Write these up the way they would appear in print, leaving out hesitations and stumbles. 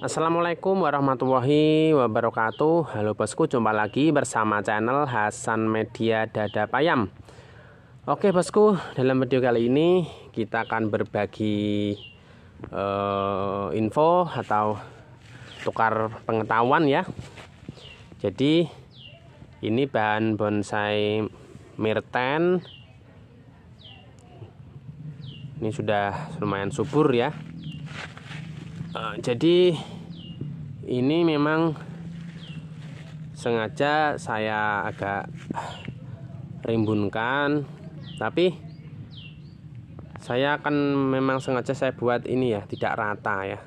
Assalamualaikum warahmatullahi wabarakatuh. Halo bosku, jumpa lagi bersama channel Hasan Media Dada Payam. Oke bosku, dalam video kali ini kita akan berbagi info atau tukar pengetahuan ya. Jadi ini bahan bonsai Myrten. Ini sudah lumayan subur ya. Jadi ini memang sengaja saya agak rimbunkan, tapi saya akan memang sengaja saya buat ini ya, tidak rata ya.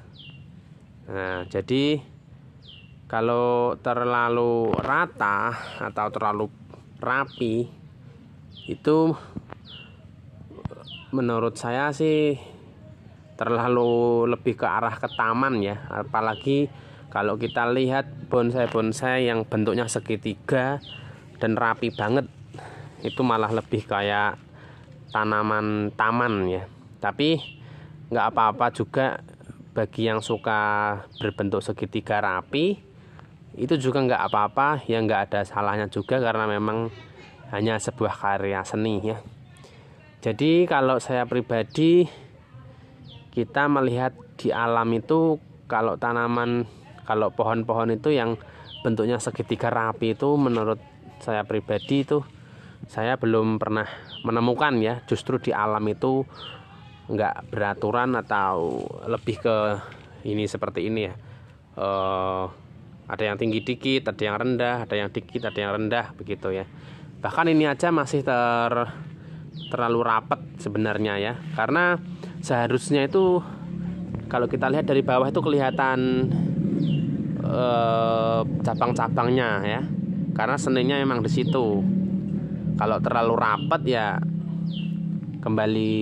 Nah, jadi kalau terlalu rata atau terlalu rapi itu menurut saya sih terlalu lebih ke arah ke taman ya. Apalagi kalau kita lihat bonsai-bonsai yang bentuknya segitiga dan rapi banget, itu malah lebih kayak tanaman taman ya. Tapi nggak apa-apa juga bagi yang suka berbentuk segitiga rapi, itu juga nggak apa-apa ya, nggak ada salahnya juga karena memang hanya sebuah karya seni ya. Jadi kalau saya pribadi, kita melihat di alam itu kalau tanaman, kalau pohon-pohon itu yang bentuknya segitiga rapi itu menurut saya pribadi itu saya belum pernah menemukan ya. Justru di alam itu nggak beraturan atau lebih ke ini seperti ini ya. Ada yang tinggi dikit, ada yang rendah, ada yang dikit, ada yang rendah begitu ya. Bahkan ini aja masih terlalu rapat sebenarnya ya, karena seharusnya itu kalau kita lihat dari bawah itu kelihatan cabang-cabangnya ya, karena seninya memang di situ. Kalau terlalu rapat ya kembali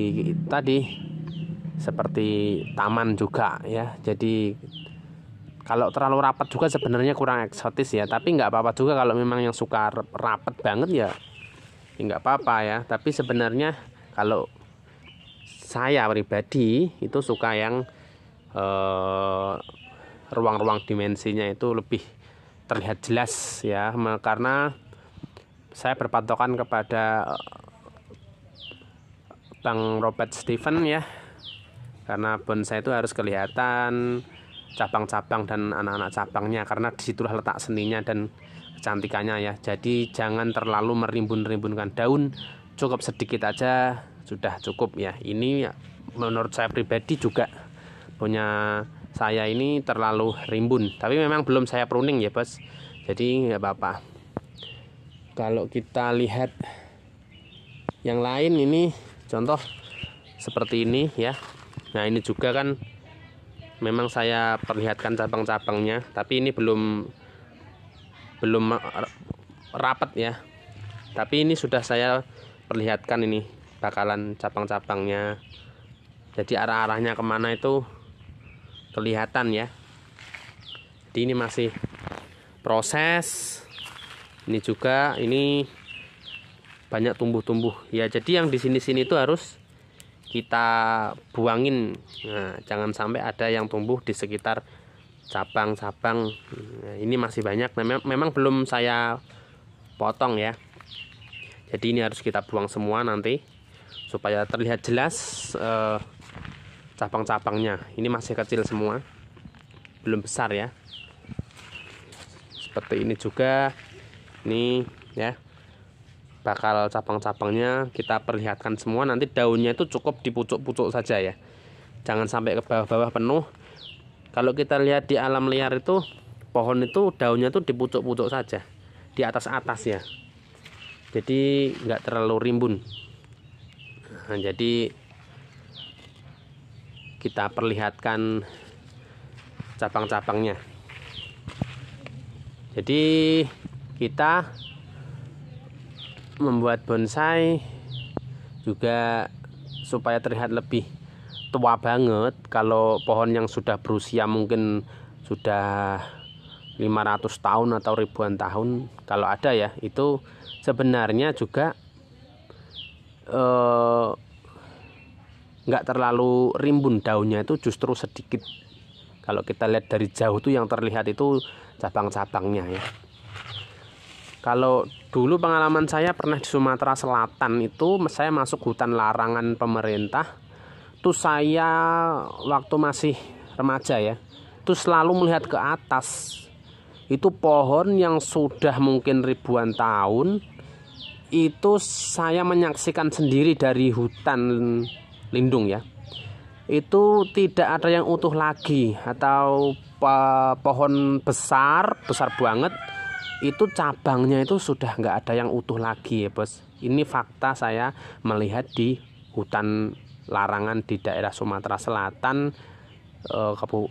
tadi seperti taman juga ya. Jadi kalau terlalu rapat juga sebenarnya kurang eksotis ya, tapi nggak apa-apa juga kalau memang yang suka rapat banget ya nggak apa-apa ya. Tapi sebenarnya kalau saya pribadi itu suka yang ruang-ruang dimensinya itu lebih terlihat jelas ya, karena saya berpatokan kepada Bang Robert Steven ya, karena bonsai itu harus kelihatan cabang-cabang dan anak-anak cabangnya, karena disitulah letak seninya dan kecantikannya ya. Jadi jangan terlalu merimbun-rimbunkan daun, cukup sedikit aja sudah cukup ya. Ini menurut saya pribadi juga punya saya ini terlalu rimbun, tapi memang belum saya pruning ya bos, jadi nggak apa-apa. Kalau kita lihat yang lain, ini contoh seperti ini ya. Nah ini juga kan memang saya perlihatkan cabang-cabangnya, tapi ini belum rapat ya. Tapi ini sudah saya perlihatkan, ini bakalan cabang-cabangnya. Jadi arah-arahnya kemana itu kelihatan ya. Jadi ini masih proses. Ini juga ini banyak tumbuh-tumbuh ya. Jadi yang di sini-sini itu harus kita buangin. Nah, jangan sampai ada yang tumbuh di sekitar cabang-cabang. Nah, ini masih banyak, memang belum saya potong ya. Jadi ini harus kita buang semua nanti supaya terlihat jelas cabang-cabangnya. Ini masih kecil semua, belum besar ya. Seperti ini juga, ini ya, bakal cabang-cabangnya kita perlihatkan semua. Nanti daunnya itu cukup di pucuk-pucuk saja ya, jangan sampai ke bawah-bawah penuh. Kalau kita lihat di alam liar itu, pohon itu daunnya tuh di pucuk-pucuk saja, di atas-atas ya. Jadi nggak terlalu rimbun. Nah, jadi kita perlihatkan cabang-cabangnya. Jadi kita membuat bonsai juga supaya terlihat lebih tua banget. Kalau pohon yang sudah berusia mungkin sudah 500 tahun atau ribuan tahun, kalau ada ya, itu sebenarnya juga nggak terlalu rimbun daunnya, itu justru sedikit. Kalau kita lihat dari jauh tuh yang terlihat itu cabang-cabangnya ya. Kalau dulu pengalaman saya pernah di Sumatera Selatan itu, saya masuk hutan larangan pemerintah. Itu saya waktu masih remaja ya, itu selalu melihat ke atas. Itu pohon yang sudah mungkin ribuan tahun, itu saya menyaksikan sendiri dari hutan lindung ya. Itu tidak ada yang utuh lagi, atau pohon besar banget, itu cabangnya itu sudah nggak ada yang utuh lagi ya bos. Ini fakta saya melihat di hutan larangan di daerah Sumatera Selatan,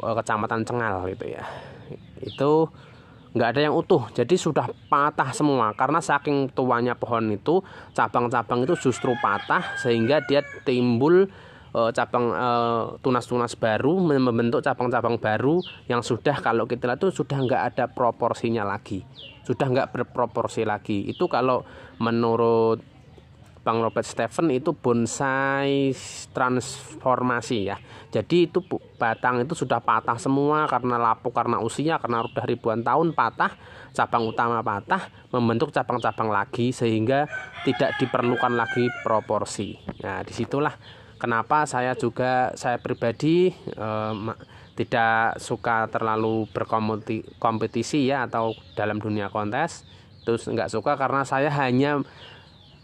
Kecamatan Cengal gitu ya. Itu nggak ada yang utuh, jadi sudah patah semua karena saking tuanya pohon itu, cabang-cabang itu justru patah sehingga dia timbul cabang tunas-tunas baru, membentuk cabang-cabang baru yang sudah kalau kita lihat itu sudah nggak ada proporsinya lagi, sudah nggak berproporsi lagi. Itu kalau menurut Bang Robert Stephen itu bonsai transformasi ya. Jadi itu batang itu sudah patah semua karena lapuk, karena usia, karena udah ribuan tahun patah, cabang utama patah, membentuk cabang-cabang lagi sehingga tidak diperlukan lagi proporsi. Nah, disitulah kenapa saya pribadi tidak suka terlalu berkompetisi ya, atau dalam dunia kontes. Terus nggak suka karena saya hanya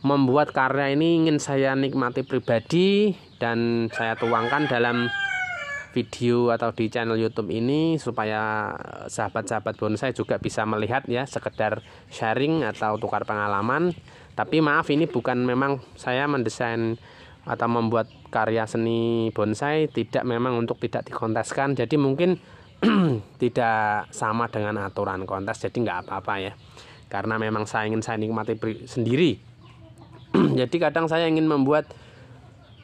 membuat karya ini ingin saya nikmati pribadi dan saya tuangkan dalam video atau di channel YouTube ini supaya sahabat-sahabat bonsai juga bisa melihat ya, sekedar sharing atau tukar pengalaman. Tapi maaf, ini bukan memang saya mendesain atau membuat karya seni bonsai tidak memang untuk tidak dikonteskan. Jadi mungkin tidak sama dengan aturan kontes, jadi nggak apa-apa ya. Karena memang saya ingin saya nikmati sendiri. Jadi kadang saya ingin membuat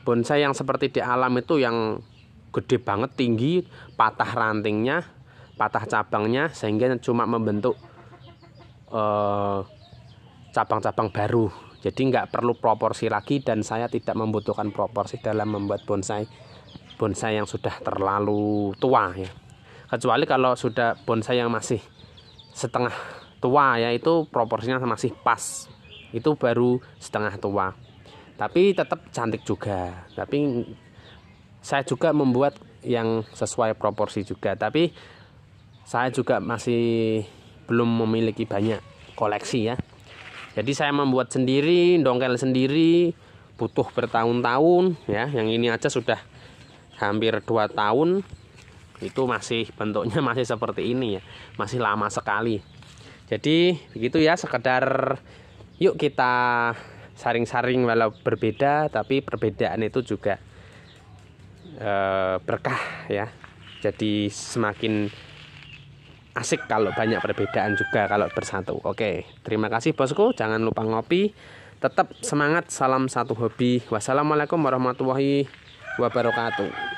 bonsai yang seperti di alam itu, yang gede banget, tinggi, patah rantingnya, patah cabangnya, sehingga cuma membentuk cabang-cabang baru. Jadi nggak perlu proporsi lagi, dan saya tidak membutuhkan proporsi dalam membuat bonsai yang sudah terlalu tua ya. Kecuali kalau sudah bonsai yang masih setengah tua ya, itu proporsinya masih pas. Itu baru setengah tua, tapi tetap cantik juga. Tapi saya juga membuat yang sesuai proporsi juga, tapi saya juga masih belum memiliki banyak koleksi ya. Jadi saya membuat sendiri, dongkel sendiri, butuh bertahun-tahun ya. Yang ini aja sudah hampir 2 tahun, itu masih bentuknya masih seperti ini ya, masih lama sekali. Jadi begitu ya, sekedar yuk kita saring-saring, walau berbeda tapi perbedaan itu juga berkah ya. Jadi semakin asik kalau banyak perbedaan juga kalau bersatu. Oke, terima kasih bosku, jangan lupa ngopi, tetap semangat, salam satu hobi. Wassalamualaikum warahmatullahi wabarakatuh.